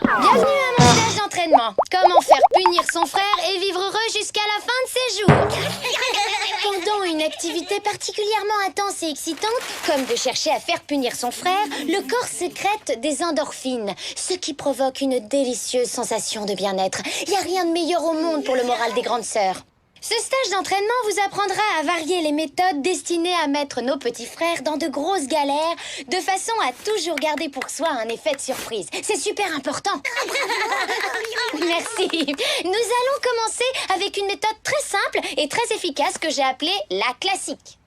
Bienvenue à mon stage d'entraînement. Comment faire punir son frère et vivre heureux jusqu'à la fin de ses jours. Pendant une activité particulièrement intense et excitante, comme de chercher à faire punir son frère, le corps sécrète des endorphines, ce qui provoque une délicieuse sensation de bien-être. Il n'y a rien de meilleur au monde pour le moral des grandes sœurs. Ce stage d'entraînement vous apprendra à varier les méthodes destinées à mettre nos petits frères dans de grosses galères, de façon à toujours garder pour soi un effet de surprise. C'est super important. Merci. Nous allons commencer avec une méthode très simple et très efficace que j'ai appelée la classique.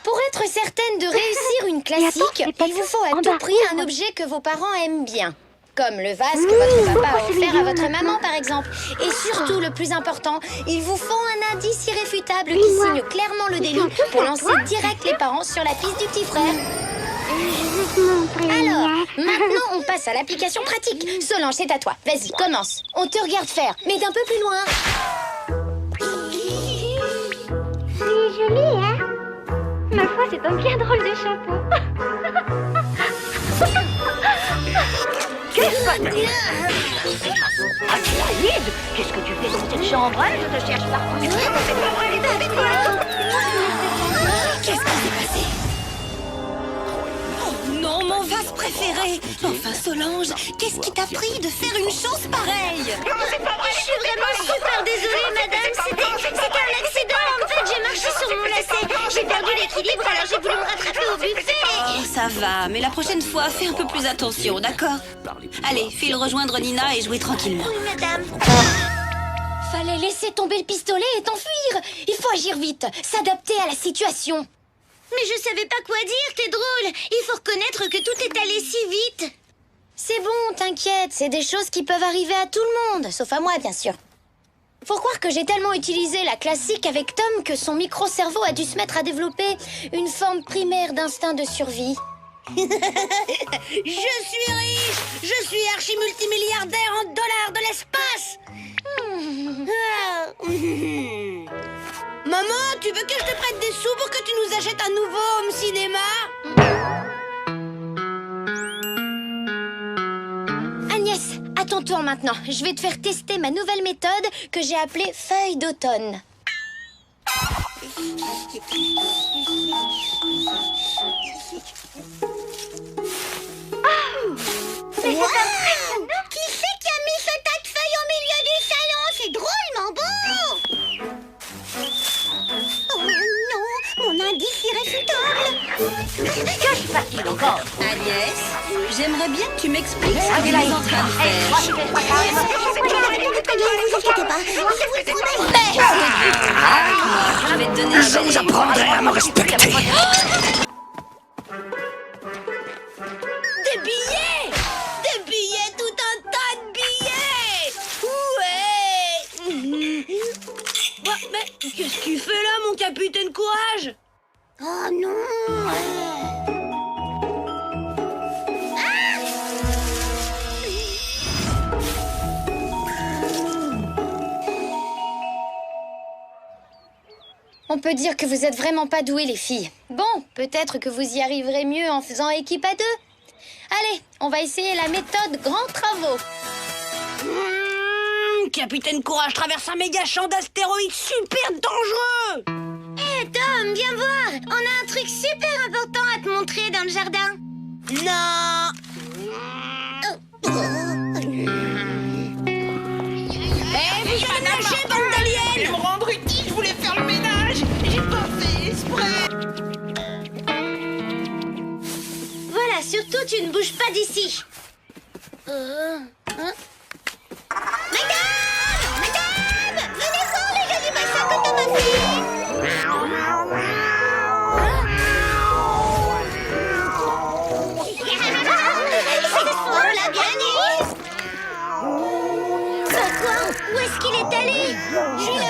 Pour être certaine de réussir une classique, il vous faut à tout prix un objet que vos parents aiment bien. Comme le vase que votre papa a offert à votre maman, par exemple. Et surtout, le plus important, il vous faut un indice irréfutable qui signe clairement le délit pour lancer direct les parents sur la piste du petit frère. Alors, maintenant, on passe à l'application pratique. Solange, c'est à toi. Vas-y, commence. On te regarde faire, mais d'un peu plus loin. C'est joli, hein? Ma foi, c'est un bien drôle de chapeau. Qu'est-ce que Adélaïde, qu'est-ce que tu fais dans cette chambre, hein? Je te cherche partout. C'est pas vrai, Qu'est-ce qui s'est passé? Oh non, mon vase préféré! Enfin, Solange, qu'est-ce qui t'a pris de faire une chose pareille? Je suis vraiment super désolée, madame. C'était un accident. En fait, j'ai marché sur mon lacet. J'ai perdu l'équilibre, alors j'ai voulu me rattraper au buffet. Oh, ça va, mais la prochaine fois, fais un peu plus attention, d'accord? Allez, file rejoindre Nina et jouer tranquillement. Oui, madame. Fallait laisser tomber le pistolet et t'enfuir. Il faut agir vite, s'adapter à la situation. Mais je savais pas quoi dire, t'es drôle. Il faut reconnaître que tout est allé si vite. C'est bon, t'inquiète, c'est des choses qui peuvent arriver à tout le monde, sauf à moi, bien sûr. Faut croire que j'ai tellement utilisé la classique avec Tom que son micro-cerveau a dû se mettre à développer une forme primaire d'instinct de survie. Je suis riche! Je suis archi-multimilliardaire en dollars de l'espace! Maman, tu veux que je te prête des sous pour que tu nous achètes un nouveau home cinéma? Agnès, à ton tour maintenant. Je vais te faire tester ma nouvelle méthode que j'ai appelée feuille d'automne. Qui c'est qui a mis ce tas de feuilles au milieu du salon? C'est drôlement beau. Oh non, mon indice irréfutable. Que se passe-t-il encore? Agnès, j'aimerais bien que tu m'expliques ce que tu es en train de faire. Tout va très bien, ne vous inquiétez pas. Je vous promets. Je vais te donner un Je vous apprendrai à me respecter. Des billets! Des billets, tout un tas de billets! Ouais! Bah, mais qu'est-ce que tu fais là, mon capitaine Courage? Oh non. On peut dire que vous êtes vraiment pas douées, les filles. Bon, peut-être que vous y arriverez mieux en faisant équipe à deux. Allez, on va essayer la méthode grands travaux. Capitaine Courage traverse un méga champ d'astéroïdes super dangereux! Hé, Tom, viens voir. On a un truc super important à te montrer dans le jardin. Non! Eh, vous allez nager, bande d'aliens! Me rendre utile, je voulais faire le ménage. J'ai pas fait exprès. Voilà, surtout tu ne bouges pas d'ici. Madame, venez voir les jolis bassins que Tom a fait. C'est fort, la pianiste. Quoi? Où est-ce qu'il est allé? Je suis là.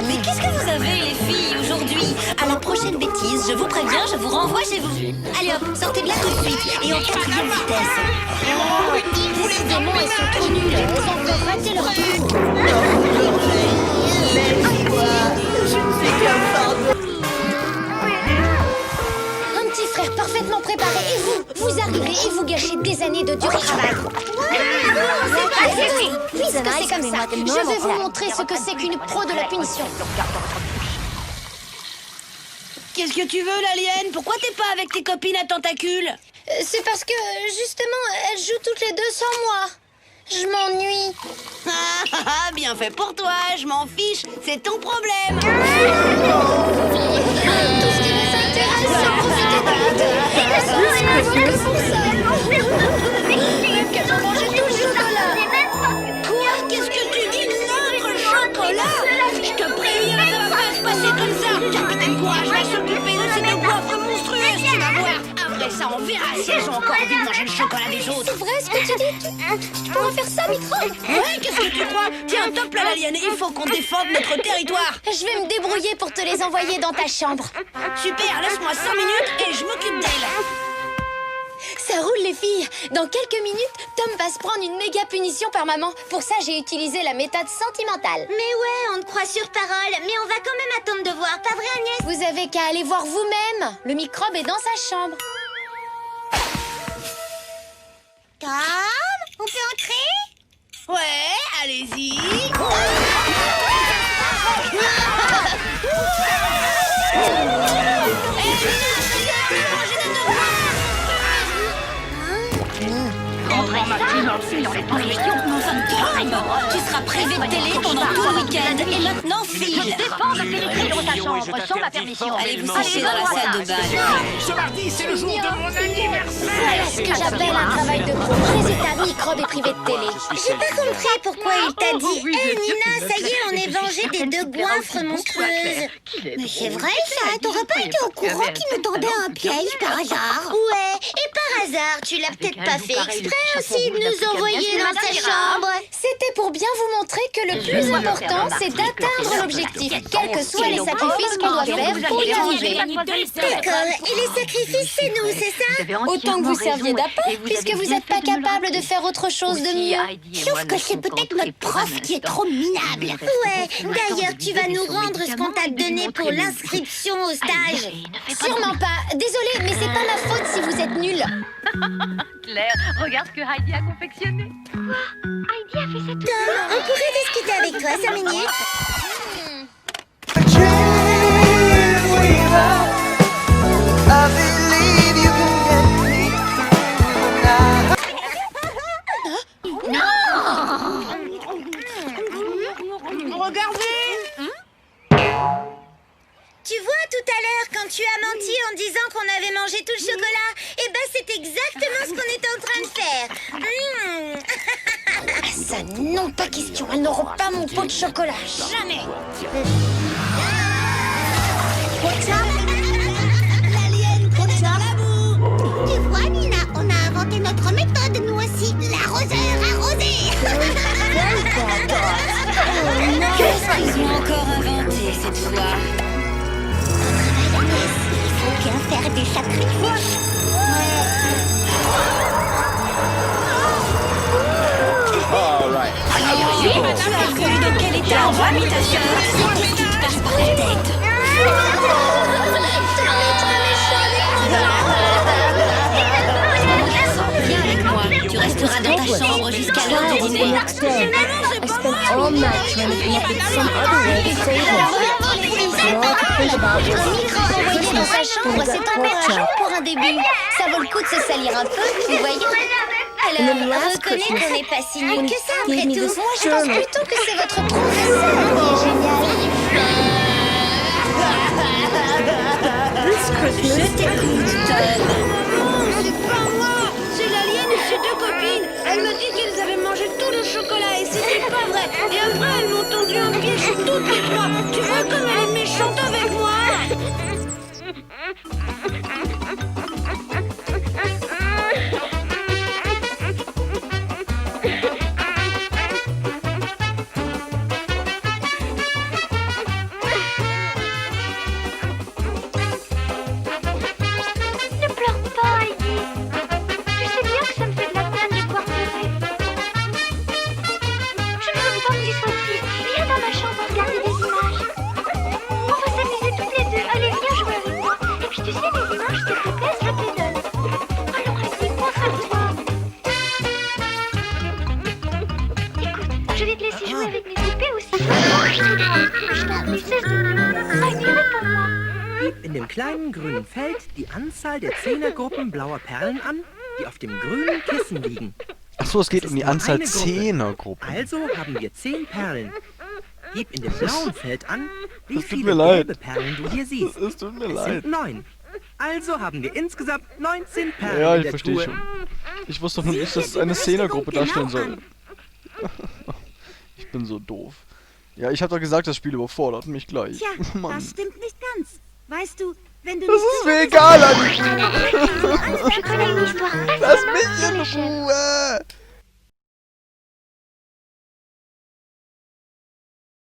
Mais qu'est-ce que vous avez, les filles, aujourd'hui? À la prochaine bêtise, je vous préviens, je vous renvoie chez vous. Allez hop, sortez de là tout de suite, et en 4e vitesse. Décidément, elles sont trop nulles. Elles ont fait rater leur but. vous arrivez et vous gâchez des années de dur travail. Puisque c'est comme ça, je vais vous montrer ce que c'est qu'une pro de la punition. Qu'est-ce que tu veux, l'alien? Pourquoi t'es pas avec tes copines à tentacules? C'est parce que, justement, elles jouent toutes les deux sans moi. Je m'ennuie. Bien fait pour toi, je m'en fiche, c'est ton problème. Tout ce qui nous intéresse, c'est profiter de l'été. Elles sont là que pour ça. Qu'elles ont mangé tout le chocolat. Quoi? Qu'est-ce que tu dis? Notre chocolat? Je te préviens, ça va pas se passer comme ça. Capitaine Courage va s'occuper de ces deux gaufres monstrueuses, tu vas voir. Après ça, on verra si elles ont encore envie de manger le chocolat des autres. C'est vrai ce que tu dis? Tu pourras faire ça, Microbe? Ouais, qu'est-ce que tu crois? Tiens, top là, l'alien, il faut qu'on défende notre territoire. Je vais me débrouiller pour te les envoyer dans ta chambre. Super, laisse-moi 5 minutes et je m'occupe d'elle. Ça roule, les filles. Dans quelques minutes, Tom va se prendre une méga punition par maman. Pour ça, j'ai utilisé la méthode sentimentale. Mais ouais, on te croit sur parole, mais on va quand même attendre de voir, pas vrai Agnès? Vous avez qu'à aller voir vous-même. Le microbe est dans sa chambre. Tom, on peut entrer? Ouais, allez-y. Tu seras privé de télé pendant tout le week-end. Et maintenant, file. Défends la télévision dans ta chambre sans ma permission. Allez vous sécher dans la salle de bain. Ce mardi, c'est le jour de mon anniversaire. Voilà ce que j'appelle un travail de pro. Résultat, microbe est privé de télé. J'ai pas compris pourquoi il t'a dit « Hé Nina, ça y est, on est vengé des deux goinfres monstrueuses !» Mais c'est vrai ça, t'aurais pas été au courant qu'il nous tendait un piège par hasard? Ouais, et par hasard, tu l'as peut-être pas fait exprès aussi de nous envoyer dans sa chambre. C'était pour bien vous montrer que le plus important, c'est d'atteindre l'objectif, quels que soient les sacrifices qu'on doit faire pour y arriver. D'accord, et les sacrifices c'est nous, c'est ça? Autant que vous serviez d'appât, puisque vous n'êtes pas capable de faire autre chose de mieux. Sauf que c'est peut-être notre prof qui est trop minable. Ouais, d'ailleurs, tu vas nous rendre ce qu'on t'a donné pour l'inscription au stage. Sûrement pas. Désolée, mais c'est pas ma faute si vous êtes nuls. Claire, regarde ce que Heidi a confectionné. Heidi a fait cette... Tom, on pourrait discuter avec toi 5 minutes? Regardez. Tu vois, tout à l'heure, quand tu as menti en disant qu'on avait mangé tout le chocolat, eh ben c'est exactement ce qu'on était en train de faire. Ça, non, pas question. Elles n'auront pas mon pot de chocolat. Jamais. L'alien est dans la boue. Tu vois, Nina, on a inventé notre méthode, nous aussi. L'arroseur arrosé. Qu'est-ce qu'ils ont encore inventé cette fois? Il faut bien faire des sacrifices. Tu as vu dans quel état on a mis ta sœur? Qu'est-ce qui te passe par la tête? Viens avec moi, tu resteras dans ta chambre jusqu'à l'heure du dîner. Un micro envoyé dans sa chambre, c'est encourageant pour un début. Ça vaut le coup de se salir un peu, vous voyez? Alors, reconnais qu'on n'est pas si nul que ça, après tout. Moi, je pense plutôt que c'est votre professeur qui est génial. Je t'écoute, Tom. C'est pas moi, c'est l'alien et ses deux copines. Elle me dit qu'elles avaient mangé tout le chocolat et c'était pas vrai. Et après, elles m'ont tendu un piège toutes les trois. Tu vois comme elle est méchante avec moi? Mais cesse de pleurer. Heidi, réponds-moi. Gib in dem kleinen grünen Feld die Anzahl der Zehnergruppen blauer Perlen an, die auf dem grünen Kissen liegen. Achso, es geht Das um ist die nur Anzahl eine Gruppe. Zehnergruppen. Also haben wir 10 Perlen. Gib in dem blauen Feld an, wie Das tut viele mir leid. gelbe Perlen du hier siehst. Es tut mir Es leid. sind 9. Also haben wir insgesamt 19 Perlen Ja, in ich der verstehe Truhe. schon. Ich wusste doch nur nicht, dass es eine Zehnergruppe darstellen soll. Ich bin so doof. Ja, ich habe doch gesagt, das Spiel überfordert mich gleich. Tja, Mann. das stimmt nicht ganz. Weißt du, wenn du Das nicht ist mir egal, Anni. Je connais une histoire Lass mich in Ruhe.